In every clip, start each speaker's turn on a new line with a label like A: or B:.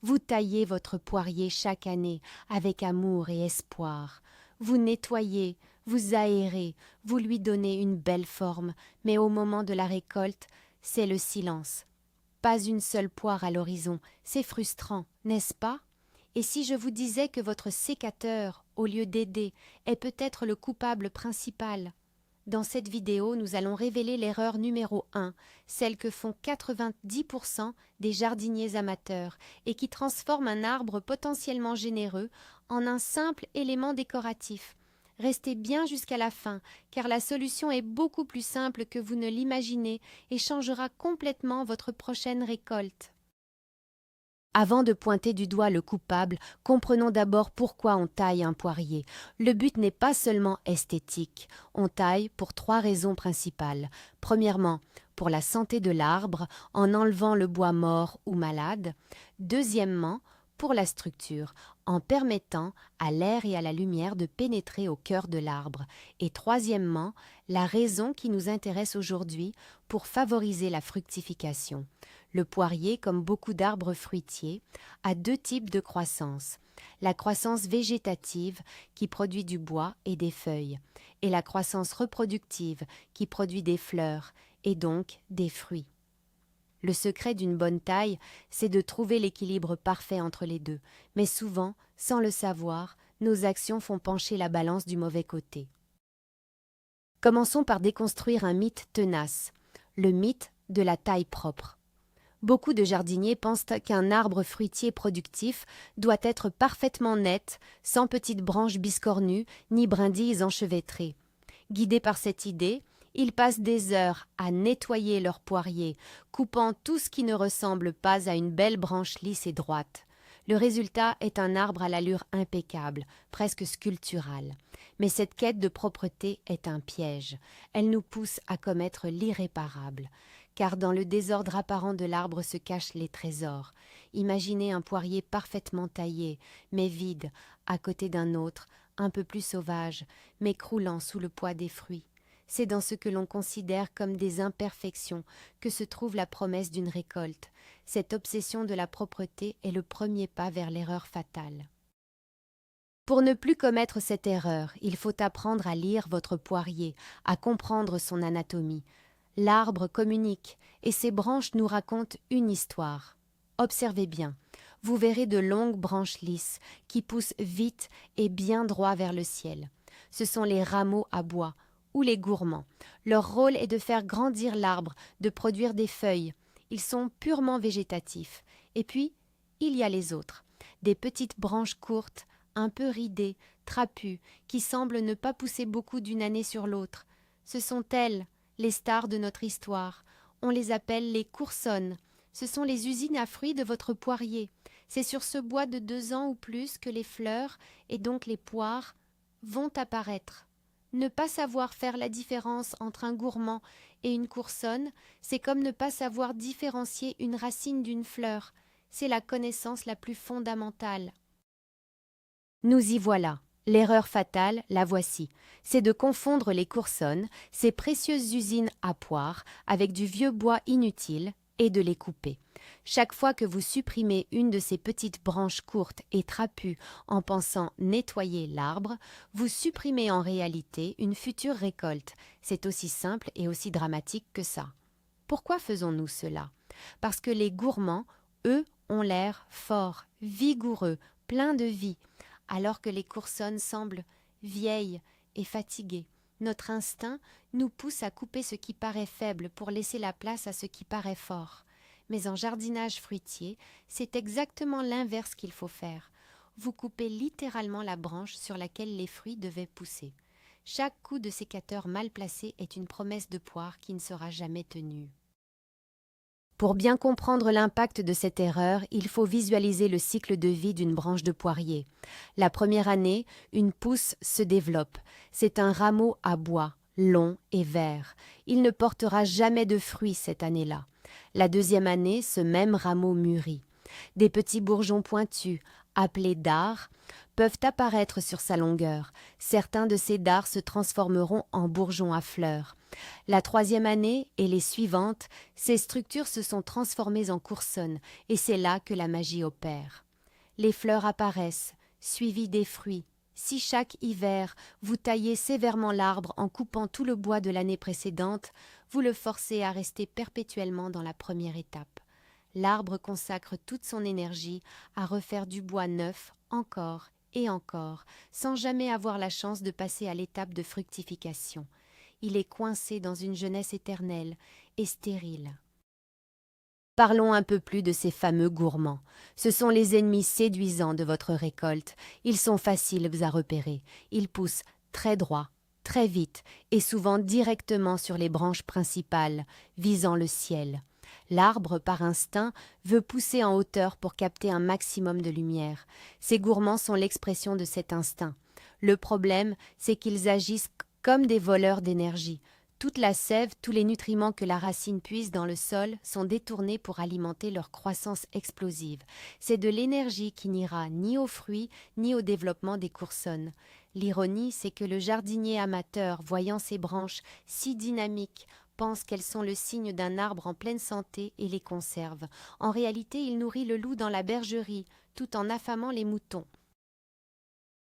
A: Vous taillez votre poirier chaque année avec amour et espoir. Vous nettoyez, vous aérez, vous lui donnez une belle forme, mais au moment de la récolte, c'est le silence. Pas une seule poire à l'horizon, c'est frustrant, n'est-ce pas? Et si je vous disais que votre sécateur, au lieu d'aider, est peut-être le coupable principal? Dans cette vidéo, nous allons révéler l'erreur numéro 1, celle que font 90% des jardiniers amateurs et qui transforme un arbre potentiellement généreux en un simple élément décoratif. Restez bien jusqu'à la fin, car la solution est beaucoup plus simple que vous ne l'imaginez et changera complètement votre prochaine récolte. Avant de pointer du doigt le coupable, comprenons d'abord pourquoi on taille un poirier. Le but n'est pas seulement esthétique. On taille pour 3 raisons principales. Premièrement, pour la santé de l'arbre, en enlevant le bois mort ou malade. Deuxièmement, pour la structure, en permettant à l'air et à la lumière de pénétrer au cœur de l'arbre. Et troisièmement, la raison qui nous intéresse aujourd'hui, pour favoriser la fructification. Le poirier, comme beaucoup d'arbres fruitiers, a 2 types de croissance. La croissance végétative, qui produit du bois et des feuilles, et la croissance reproductive, qui produit des fleurs, et donc des fruits. Le secret d'une bonne taille, c'est de trouver l'équilibre parfait entre les deux, mais souvent, sans le savoir, nos actions font pencher la balance du mauvais côté. Commençons par déconstruire un mythe tenace, le mythe de la taille propre. Beaucoup de jardiniers pensent qu'un arbre fruitier productif doit être parfaitement net, sans petites branches biscornues ni brindilles enchevêtrées. Guidés par cette idée, ils passent des heures à nettoyer leur poirier, coupant tout ce qui ne ressemble pas à une belle branche lisse et droite. Le résultat est un arbre à l'allure impeccable, presque sculpturale. Mais cette quête de propreté est un piège. Elle nous pousse à commettre l'irréparable. Car dans le désordre apparent de l'arbre se cachent les trésors. Imaginez un poirier parfaitement taillé, mais vide, à côté d'un autre, un peu plus sauvage, mais croulant sous le poids des fruits. C'est dans ce que l'on considère comme des imperfections que se trouve la promesse d'une récolte. Cette obsession de la propreté est le premier pas vers l'erreur fatale. Pour ne plus commettre cette erreur, il faut apprendre à lire votre poirier, à comprendre son anatomie. L'arbre communique et ses branches nous racontent une histoire. Observez bien, vous verrez de longues branches lisses qui poussent vite et bien droit vers le ciel. Ce sont les rameaux à bois ou les gourmands. Leur rôle est de faire grandir l'arbre, de produire des feuilles. Ils sont purement végétatifs. Et puis, il y a les autres, des petites branches courtes, un peu ridées, trapues, qui semblent ne pas pousser beaucoup d'une année sur l'autre. Ce sont elles, les stars de notre histoire. On les appelle les coursonnes. Ce sont les usines à fruits de votre poirier. C'est sur ce bois de 2 ans ou plus que les fleurs, et donc les poires, vont apparaître. Ne pas savoir faire la différence entre un gourmand et une coursonne, c'est comme ne pas savoir différencier une racine d'une fleur. C'est la connaissance la plus fondamentale. Nous y voilà. L'erreur fatale, la voici. C'est de confondre les coursonnes, ces précieuses usines à poire, avec du vieux bois inutile, et de les couper. Chaque fois que vous supprimez une de ces petites branches courtes et trapues en pensant nettoyer l'arbre, vous supprimez en réalité une future récolte. C'est aussi simple et aussi dramatique que ça. Pourquoi faisons-nous cela? Parce que les gourmands, eux, ont l'air forts, vigoureux, pleins de vie, alors que les coursonnes semblent vieilles et fatiguées. Notre instinct nous pousse à couper ce qui paraît faible pour laisser la place à ce qui paraît fort. Mais en jardinage fruitier, c'est exactement l'inverse qu'il faut faire. Vous coupez littéralement la branche sur laquelle les fruits devaient pousser. Chaque coup de sécateur mal placé est une promesse de poire qui ne sera jamais tenue. Pour bien comprendre l'impact de cette erreur, il faut visualiser le cycle de vie d'une branche de poirier. La première année, une pousse se développe. C'est un rameau à bois, long et vert. Il ne portera jamais de fruits cette année-là. La deuxième année, ce même rameau mûrit. Des petits bourgeons pointus, appelés dards, peuvent apparaître sur sa longueur. Certains de ces dards se transformeront en bourgeons à fleurs. La 3e année et les suivantes, ces structures se sont transformées en coursonnes, et c'est là que la magie opère. Les fleurs apparaissent, suivies des fruits. Si chaque hiver, vous taillez sévèrement l'arbre en coupant tout le bois de l'année précédente, vous le forcez à rester perpétuellement dans la première étape. L'arbre consacre toute son énergie à refaire du bois neuf encore et encore, sans jamais avoir la chance de passer à l'étape de fructification. Il est coincé dans une jeunesse éternelle et stérile. Parlons un peu plus de ces fameux gourmands. Ce sont les ennemis séduisants de votre récolte. Ils sont faciles à repérer. Ils poussent très droit, très vite et souvent directement sur les branches principales, visant le ciel. L'arbre, par instinct, veut pousser en hauteur pour capter un maximum de lumière. Ces gourmands sont l'expression de cet instinct. Le problème, c'est qu'ils agissent comme des voleurs d'énergie. Toute la sève, tous les nutriments que la racine puise dans le sol sont détournés pour alimenter leur croissance explosive. C'est de l'énergie qui n'ira ni aux fruits ni au développement des coursonnes. L'ironie, c'est que le jardinier amateur, voyant ces branches si dynamiques, pense qu'elles sont le signe d'un arbre en pleine santé et les conserve. En réalité, il nourrit le loup dans la bergerie, tout en affamant les moutons.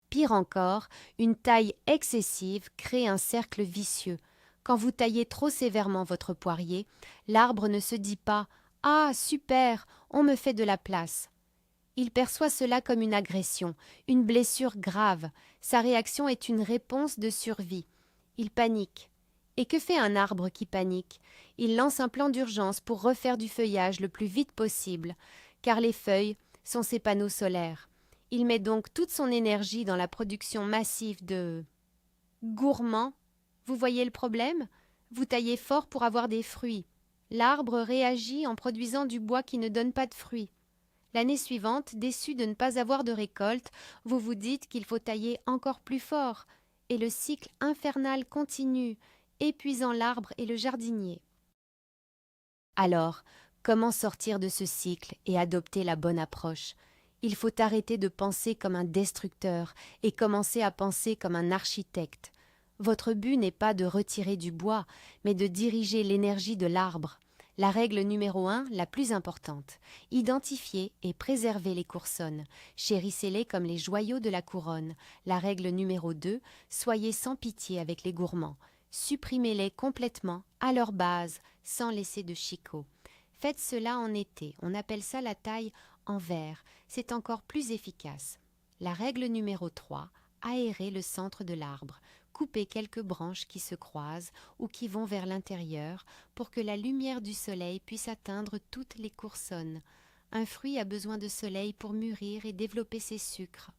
A: Pire encore, une taille excessive crée un cercle vicieux. Quand vous taillez trop sévèrement votre poirier, l'arbre ne se dit pas « Ah, super, on me fait de la place ». Il perçoit cela comme une agression, une blessure grave. Sa réaction est une réponse de survie. Il panique. Et que fait un arbre qui panique? Il lance un plan d'urgence pour refaire du feuillage le plus vite possible, car les feuilles sont ses panneaux solaires. Il met donc toute son énergie dans la production massive de gourmands. Vous voyez le problème? Vous taillez fort pour avoir des fruits. L'arbre réagit en produisant du bois qui ne donne pas de fruits. L'année suivante, déçu de ne pas avoir de récolte, vous vous dites qu'il faut tailler encore plus fort, et le cycle infernal continue, épuisant l'arbre et le jardinier. Alors, comment sortir de ce cycle et adopter la bonne approche? Il faut arrêter de penser comme un destructeur et commencer à penser comme un architecte. Votre but n'est pas de retirer du bois, mais de diriger l'énergie de l'arbre. La règle numéro 1, la plus importante, identifier et préserver les coursonnes. Chérissez-les comme les joyaux de la couronne. La règle numéro 2, soyez sans pitié avec les gourmands. Supprimez-les complètement, à leur base, sans laisser de chicots. Faites cela en été, on appelle ça la taille en verre. C'est encore plus efficace. La règle numéro 3, aérez le centre de l'arbre. Coupez quelques branches qui se croisent ou qui vont vers l'intérieur pour que la lumière du soleil puisse atteindre toutes les coursonnes. Un fruit a besoin de soleil pour mûrir et développer ses sucres.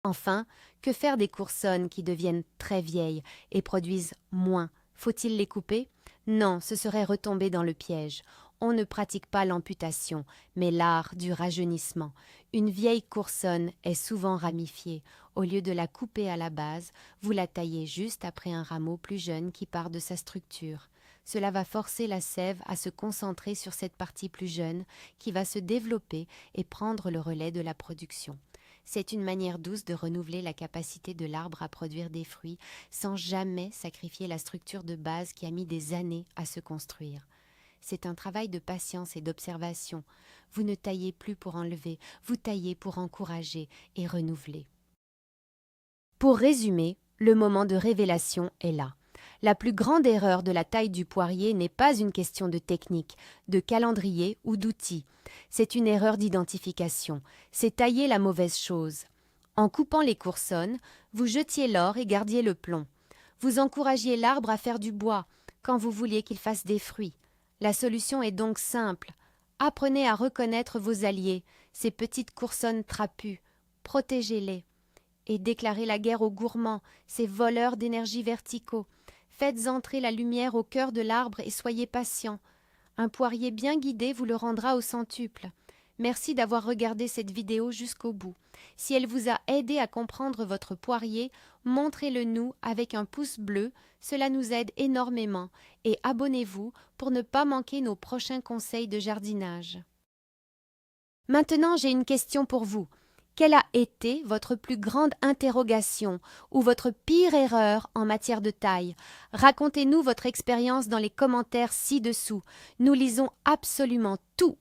A: Enfin, que faire des coursonnes qui deviennent très vieilles et produisent moins? Faut-il les couper? Non, ce serait retomber dans le piège. On ne pratique pas l'amputation, mais l'art du rajeunissement. Une vieille coursonne est souvent ramifiée. Au lieu de la couper à la base, vous la taillez juste après un rameau plus jeune qui part de sa structure. Cela va forcer la sève à se concentrer sur cette partie plus jeune qui va se développer et prendre le relais de la production. C'est une manière douce de renouveler la capacité de l'arbre à produire des fruits sans jamais sacrifier la structure de base qui a mis des années à se construire. C'est un travail de patience et d'observation. Vous ne taillez plus pour enlever, vous taillez pour encourager et renouveler. Pour résumer, le moment de révélation est là. La plus grande erreur de la taille du poirier n'est pas une question de technique, de calendrier ou d'outils. C'est une erreur d'identification. C'est tailler la mauvaise chose. En coupant les coursonnes, vous jetiez l'or et gardiez le plomb. Vous encouragiez l'arbre à faire du bois quand vous vouliez qu'il fasse des fruits. La solution est donc simple. Apprenez à reconnaître vos alliés, ces petites coursonnes trapues. Protégez-les. Et déclarez la guerre aux gourmands, ces voleurs d'énergie verticaux. Faites entrer la lumière au cœur de l'arbre et soyez patients. Un poirier bien guidé vous le rendra au centuple. Merci d'avoir regardé cette vidéo jusqu'au bout. Si elle vous a aidé à comprendre votre poirier, montrez-le nous avec un pouce bleu, cela nous aide énormément. Et abonnez-vous pour ne pas manquer nos prochains conseils de jardinage. Maintenant, j'ai une question pour vous. Quelle a été votre plus grande interrogation ou votre pire erreur en matière de taille? Racontez-nous votre expérience dans les commentaires ci-dessous. Nous lisons absolument tout